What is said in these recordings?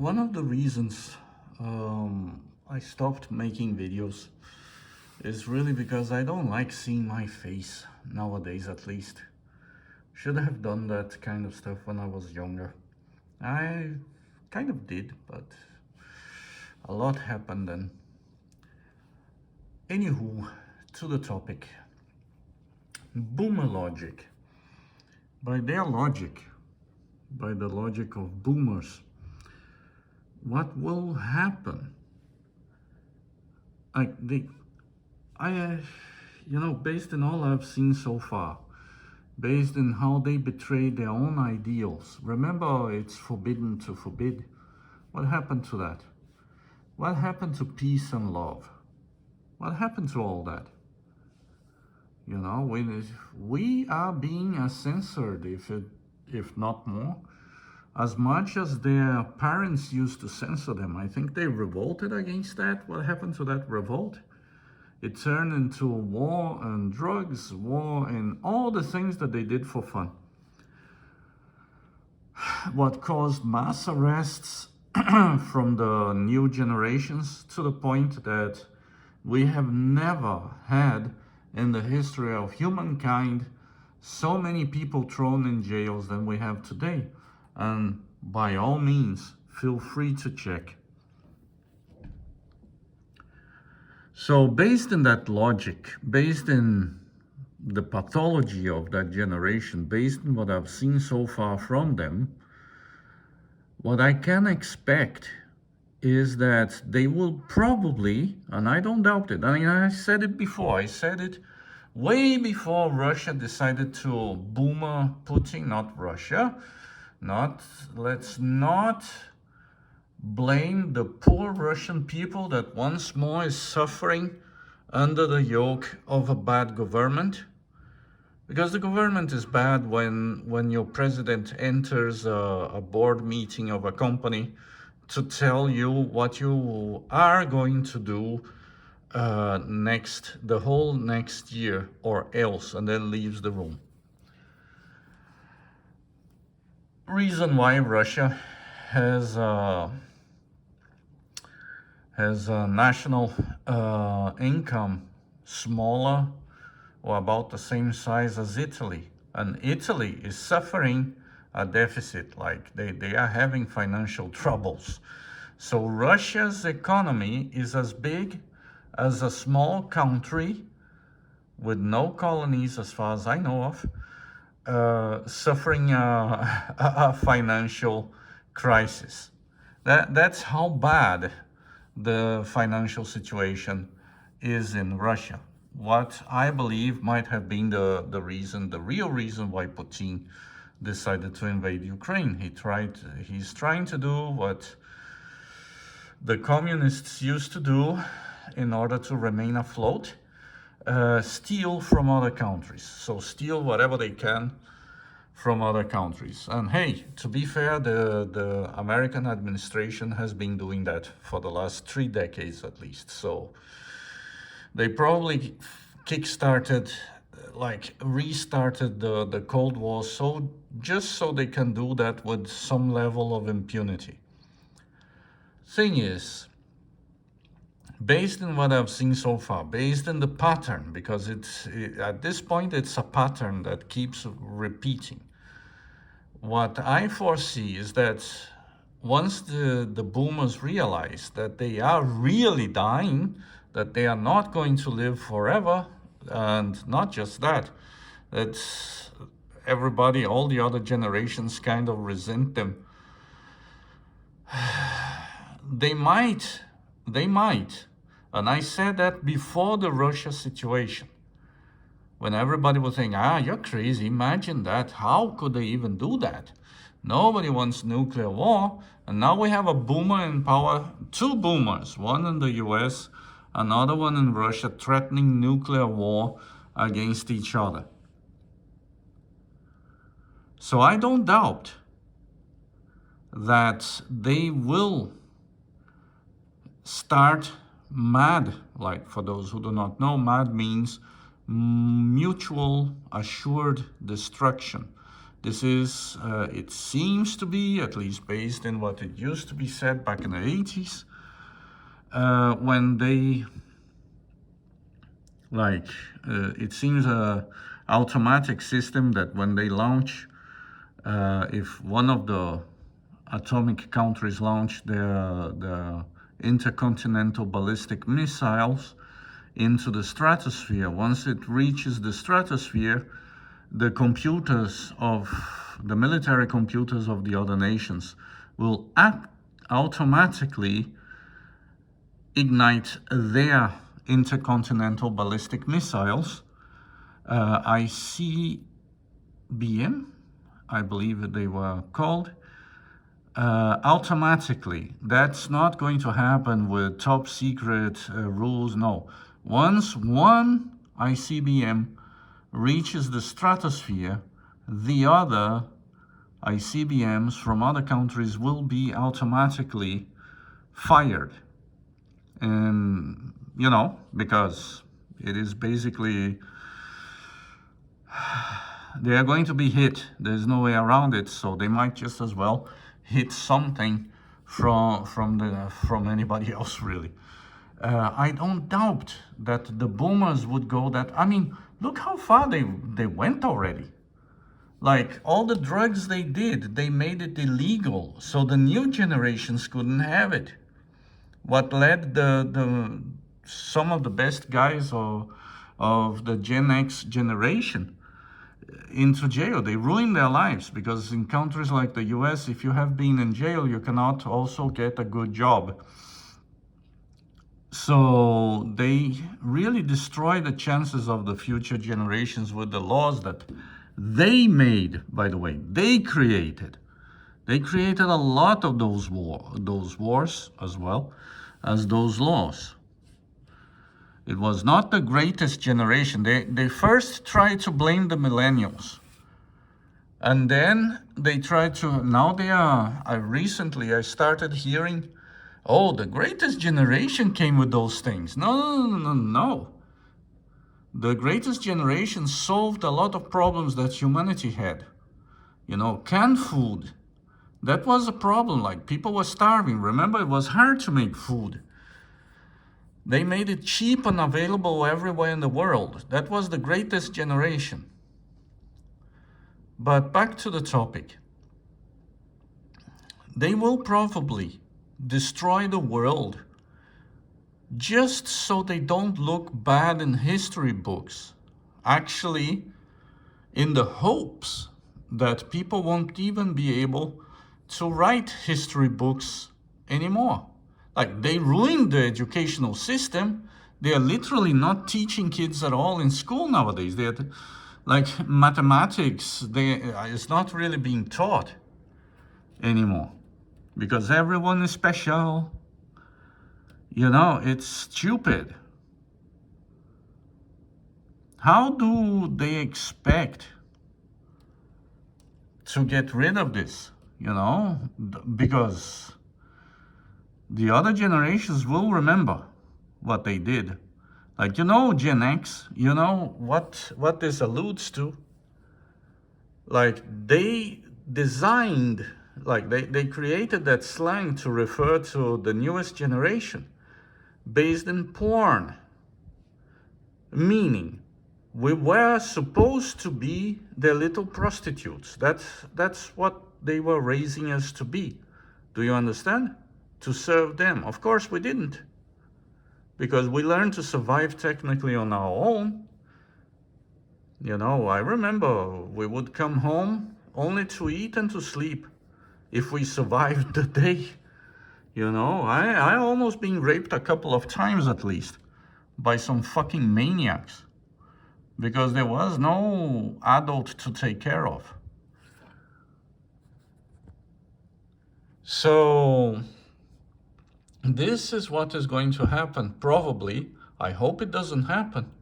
One of the reasons I stopped making videos is really because I don't like seeing my face nowadays, at least. Should have done that kind of stuff when I was younger. I kind of did, but a lot happened then. Anywho, to the topic. Boomer logic. By their logic, by the logic of boomers, what will happen? Based on all I've seen so far, based on how they betray their own ideals. Remember, it's forbidden to forbid. What happened to that? What happened to peace and love? What happened to all that? You know, we are being censored, if not more, as much as their parents used to censor them. I think they revolted against that. What happened to that revolt? It turned into war and drugs, war and all the things that they did for fun. What caused mass arrests from the new generations, to the point that we have never had in the history of humankind so many people thrown in jails than we have today. And by all means, feel free to check. So based in that logic, based in the pathology of that generation, based on what I've seen so far from them, what I can expect is that they will probably, and I don't doubt it, I mean, I said it before, I said it way before Russia decided to boomer Putin, not Russia. Let's not blame the poor Russian people that once more is suffering under the yoke of a bad government. Because the government is bad when your president enters a board meeting of a company to tell you what you are going to do the whole next year or else, and then leaves the room. Reason why Russia has a national income smaller or about the same size as Italy, and Italy is suffering a deficit, like they are having financial troubles. So Russia's economy is as big as a small country with no colonies, as far as I know of, suffering a financial crisis. That's how bad the financial situation is in Russia. What I believe might have been the real reason why Putin decided to invade Ukraine. He's trying to do what the communists used to do in order to remain afloat, steal from other countries. So steal whatever they can from other countries. And hey, to be fair, the American administration has been doing that for the last 3 decades at least. So they probably restarted the Cold War just so they can do that with some level of impunity. Thing is, based on what I've seen so far, based on the pattern, because at this point it's a pattern that keeps repeating. What I foresee is that once the boomers realize that they are really dying, that they are not going to live forever, and not just that, that everybody, all the other generations kind of resent them. They might, and I said that before the Russia situation, when everybody was saying, you're crazy, imagine that, how could they even do that? Nobody wants nuclear war, and now we have a boomer in power, 2 boomers, one in the US, another one in Russia, threatening nuclear war against each other. So I don't doubt that they will start MAD. Like, for those who do not know, MAD means mutual assured destruction. This is, it seems to be, at least based on what it used to be said back in the 80s, when they, like, it seems a automatic system that when they launch, if one of the atomic countries launch their intercontinental ballistic missiles into the stratosphere, once it reaches the stratosphere, the computers of the military computers of the other nations will automatically ignite their intercontinental ballistic missiles, ICBM, I believe they were called, automatically. That's not going to happen with top secret rules, no. Once one ICBM reaches the stratosphere, the other ICBMs from other countries will be automatically fired. And, you know, because it is basically, they are going to be hit. There's no way around it, so they might just as well hit something from anybody else, really. I don't doubt that the boomers would go that, I mean, look how far they went already. Like, all the drugs they did, they made it illegal, so the new generations couldn't have it. What led some of the best guys of the Gen X generation into jail. They ruined their lives, because in countries like the US, if you have been in jail, you cannot also get a good job. So they really destroy the chances of the future generations with the laws that they made, by the way, they created. They created a lot of those wars as well as those laws. It was not the greatest generation. They first tried to blame the millennials. And then they tried to, now they are, recently I started hearing, oh, the greatest generation came with those things. No. The greatest generation solved a lot of problems that humanity had. You know, canned food, that was a problem. Like, people were starving. Remember, it was hard to make food. They made it cheap and available everywhere in the world. That was the greatest generation. But back to the topic. They will probably destroy the world just so they don't look bad in history books. Actually, in the hopes that people won't even be able to write history books anymore. Like, they ruined the educational system. They are literally not teaching kids at all in school nowadays. They're like, mathematics, it's not really being taught anymore, because everyone is special. You know, it's stupid. How do they expect to get rid of this? You know, because the other generations will remember what they did. Like, you know, Gen X, you know what this alludes to? Like, they designed, like, they created that slang to refer to the newest generation based in porn. Meaning, we were supposed to be their little prostitutes. That's what they were raising us to be. Do you understand? To serve them. Of course we didn't, because we learned to survive technically on our own. You know, I remember we would come home only to eat and to sleep if we survived the day. You know, I almost been raped a couple of times at least by some fucking maniacs, because there was no adult to take care of. So this is what is going to happen, probably. I hope it doesn't happen.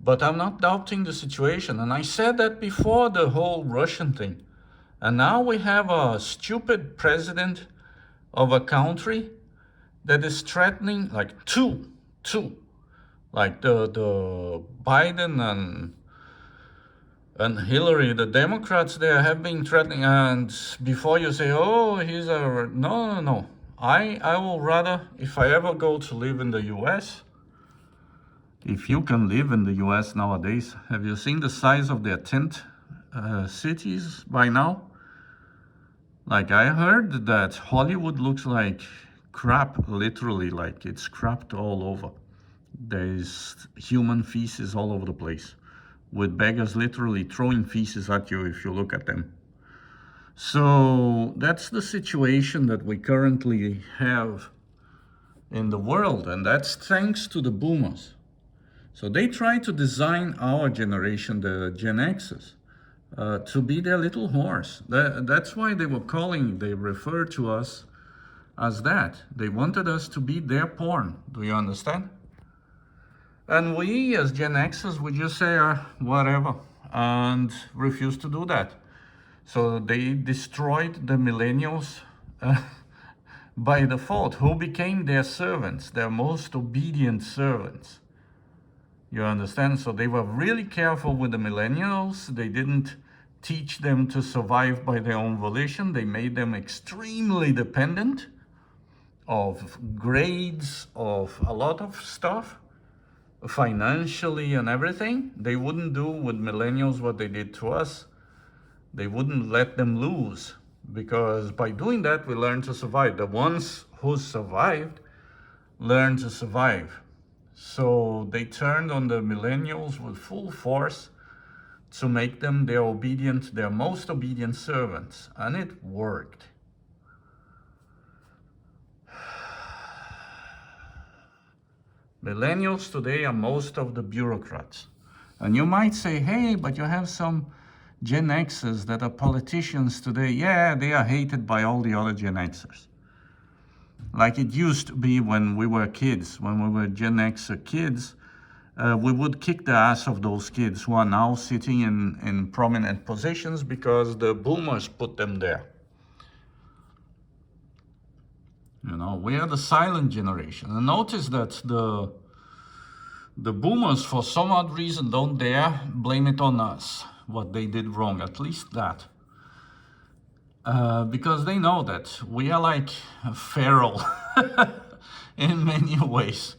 But I'm not doubting the situation. And I said that before the whole Russian thing. And now we have a stupid president of a country that is threatening, like two, like the Biden and And Hillary, the Democrats there have been threatening, and before you say, oh, he's a... No, no, no. I will rather, if I ever go to live in the US, if you can live in the US nowadays, have you seen the size of their tent cities by now? Like, I heard that Hollywood looks like crap, literally, like it's crapped all over. There's human feces all over the place, with beggars literally throwing feces at you if you look at them. So that's the situation that we currently have in the world, and that's thanks to the boomers. So they try to design our generation, the Gen Xers, to be their little horse. That's why they refer to us as that. They wanted us to be their porn. Do you understand? And we, as Gen Xers, we just say whatever and refuse to do that. So they destroyed the millennials by default, who became their servants, their most obedient servants. You understand? So they were really careful with the millennials. They didn't teach them to survive by their own volition. They made them extremely dependent of grades, of a lot of stuff, financially and everything. They wouldn't do with millennials what they did to us. They wouldn't let them lose, because by doing that, we learned to survive. The ones who survived learned to survive. So they turned on the millennials with full force to make them their most obedient servants. And it worked. Millennials today are most of the bureaucrats. And you might say, hey, but you have some Gen Xers that are politicians today. Yeah, they are hated by all the other Gen Xers. Like it used to be when we were kids, when we were Gen Xer kids, we would kick the ass of those kids who are now sitting in prominent positions because the boomers put them there. You know, we are the silent generation. And notice that the boomers, for some odd reason, don't dare blame it on us, what they did wrong, at least that. Because they know that we are like feral in many ways.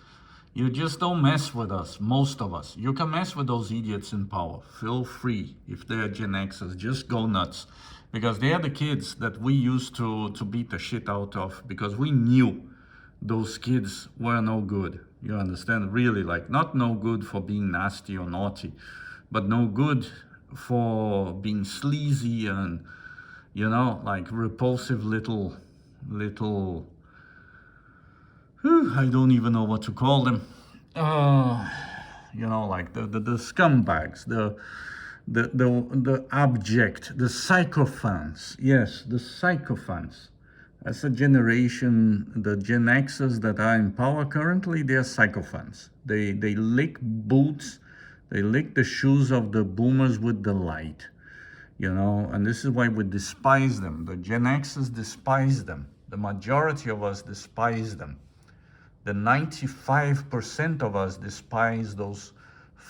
You just don't mess with us, most of us. You can mess with those idiots in power. Feel free. If they're Gen Xers, just go nuts. Because they are the kids that we used to beat the shit out of, because we knew those kids were no good. You understand? Really, like, not no good for being nasty or naughty, but no good for being sleazy and, you know, like repulsive little, I don't even know what to call them. You know, like the scumbags, the abject, the sycophants. Yes, the sycophants. As a generation, the Gen Xers that are in power currently, they're sycophants. They lick boots, they lick the shoes of the boomers with delight. You know, and this is why we despise them. The Gen Xers despise them. The majority of us despise them. The 95% of us despise those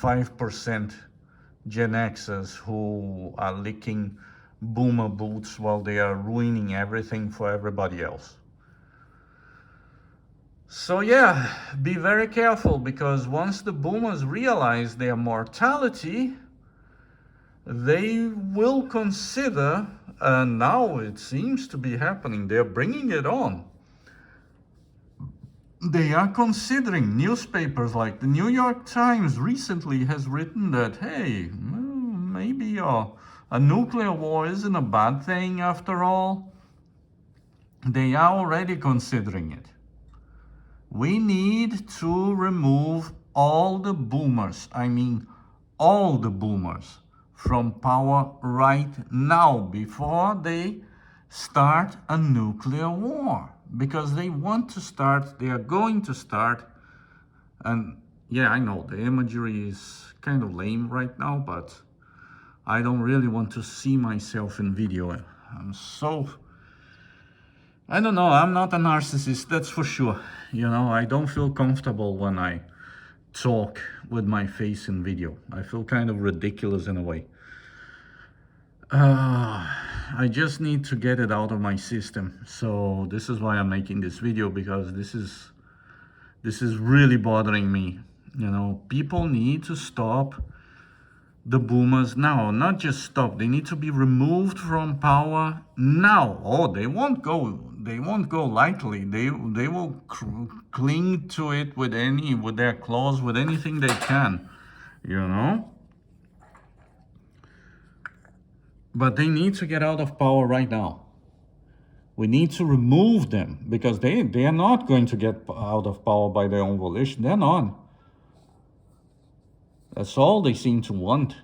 5% Gen Xers who are licking boomer boots while they are ruining everything for everybody else. So yeah, be very careful, because once the boomers realize their mortality, they will consider, and now it seems to be happening, they're bringing it on. They are considering, newspapers like the New York Times recently has written that, hey, maybe a nuclear war isn't a bad thing after all. They are already considering it. We need to remove all the boomers, I mean all the boomers, from power right now before they start a nuclear war. Because they want to start, they are going to start, and yeah, I know the imagery is kind of lame right now, but I don't really want to see myself in video. I don't know, I'm not a narcissist, that's for sure. You know, I don't feel comfortable when I talk with my face in video. I feel kind of ridiculous in a way. I just need to get it out of my system. So this is why I'm making this video, because this is really bothering me. You know, people need to stop the boomers now. Not just stop, they need to be removed from power now. Oh, they won't go lightly. They will cling to it with their claws, with anything they can, you know. But they need to get out of power right now. We need to remove them, because they are not going to get out of power by their own volition. They're not. That's all they seem to want.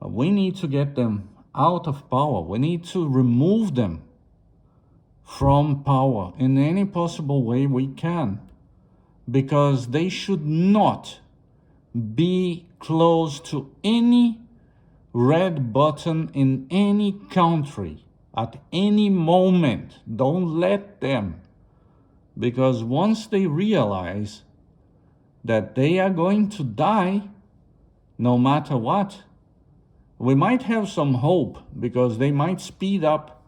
We need to get them out of power. We need to remove them from power in any possible way we can, because they should not be close to any red button in any country at any moment. Don't let them, because once they realize that they are going to die no matter what, we might have some hope, because they might speed up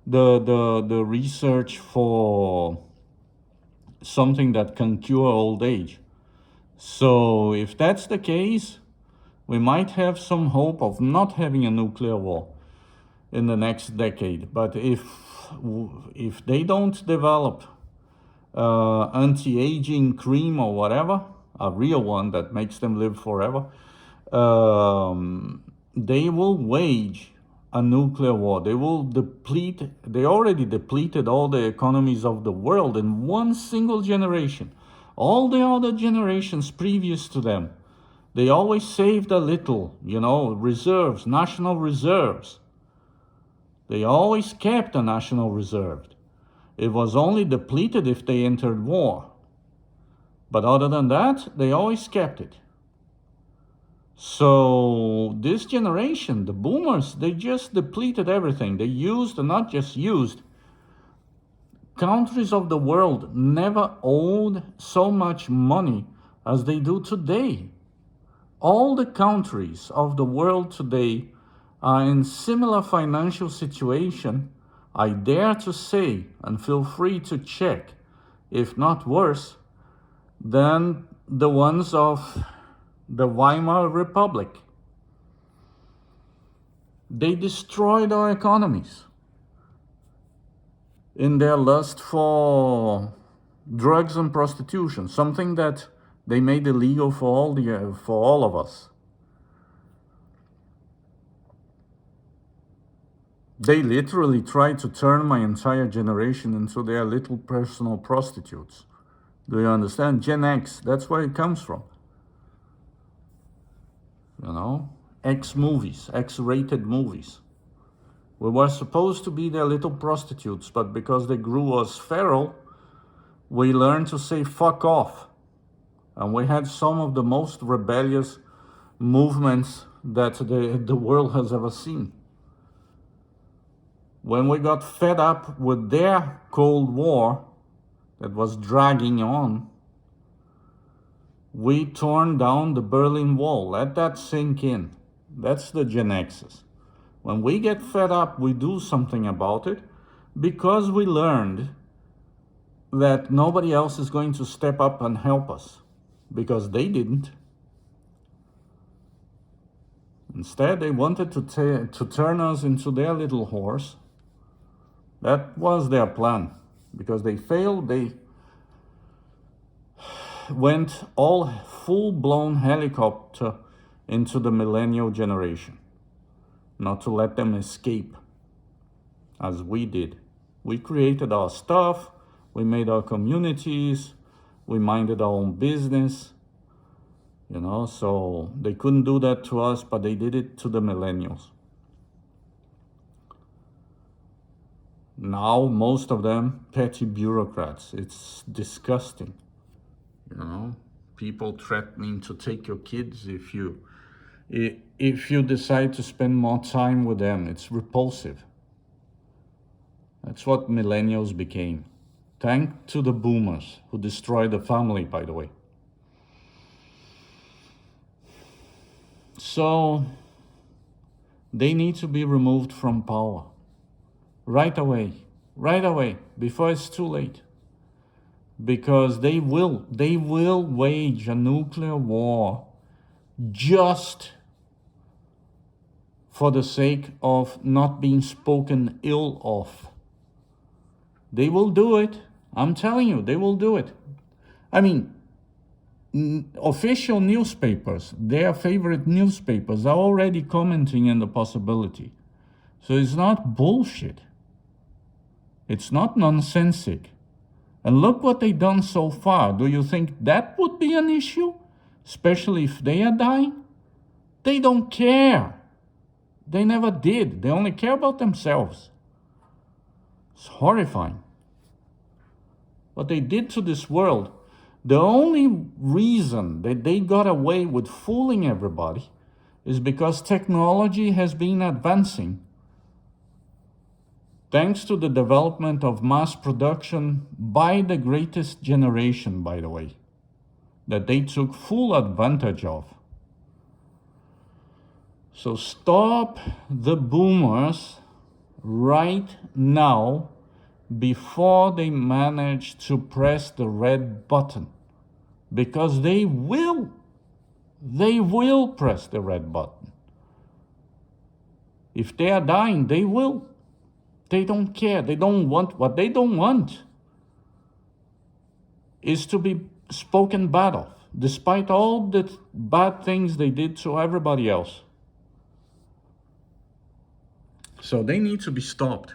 the research for something that can cure old age. So if that's the case, we might have some hope of not having a nuclear war in the next decade. But if they don't develop anti-aging cream or whatever, a real one that makes them live forever, they will wage a nuclear war. They will deplete, they already depleted all the economies of the world in one single generation. All the other generations previous to them, they always saved a little, reserves, national reserves. They always kept a national reserve. It was only depleted if they entered war. But other than that, they always kept it. So this generation, the boomers, they just depleted everything. They used, and not just used, countries of the world never owed so much money as they do today. All the countries of the world today are in similar financial situation, I dare to say, and feel free to check, if not worse, than the ones of the Weimar Republic. They destroyed our economies in their lust for drugs and prostitution, something that they made illegal for all of us. They literally tried to turn my entire generation into their little personal prostitutes. Do you understand? Gen X, that's where it comes from. X movies, X-rated movies. We were supposed to be their little prostitutes, but because they grew us feral, we learned to say fuck off. And we had some of the most rebellious movements that the world has ever seen. When we got fed up with their Cold War that was dragging on, we torn down the Berlin Wall. Let that sink in. That's the Gen X's. When we get fed up, we do something about it, because we learned that nobody else is going to step up and help us, because they didn't. Instead, they wanted to turn us into their little horse. That was their plan. Because they failed, they went all full-blown helicopter into the millennial generation, not to let them escape, as we did. We created our stuff, we made our communities, we minded our own business, so they couldn't do that to us, but they did it to the millennials. Now, most of them, petty bureaucrats. It's disgusting. People threatening to take your kids if you decide to spend more time with them. It's repulsive. That's what millennials became. Thanks to the boomers, who destroyed the family, by the way. So They need to be removed from power. Right away, before it's too late. Because they will wage a nuclear war just for the sake of not being spoken ill of. They will do it. I'm telling you, they will do it. I mean, official newspapers, their favorite newspapers, are already commenting on the possibility. So it's not bullshit. It's not nonsensic. And look what they've done so far. Do you think that would be an issue? Especially if they are dying? They don't care. They never did. They only care about themselves. It's horrifying. What they did to this world, the only reason that they got away with fooling everybody is because technology has been advancing. Thanks to the development of mass production by the greatest generation, by the way, that they took full advantage of. So stop the boomers right now before they manage to press the red button. Because they will press the red button. If they are dying, they will. They don't care. They don't want, what they don't want is to be spoken bad of, despite all the bad things they did to everybody else. So they need to be stopped.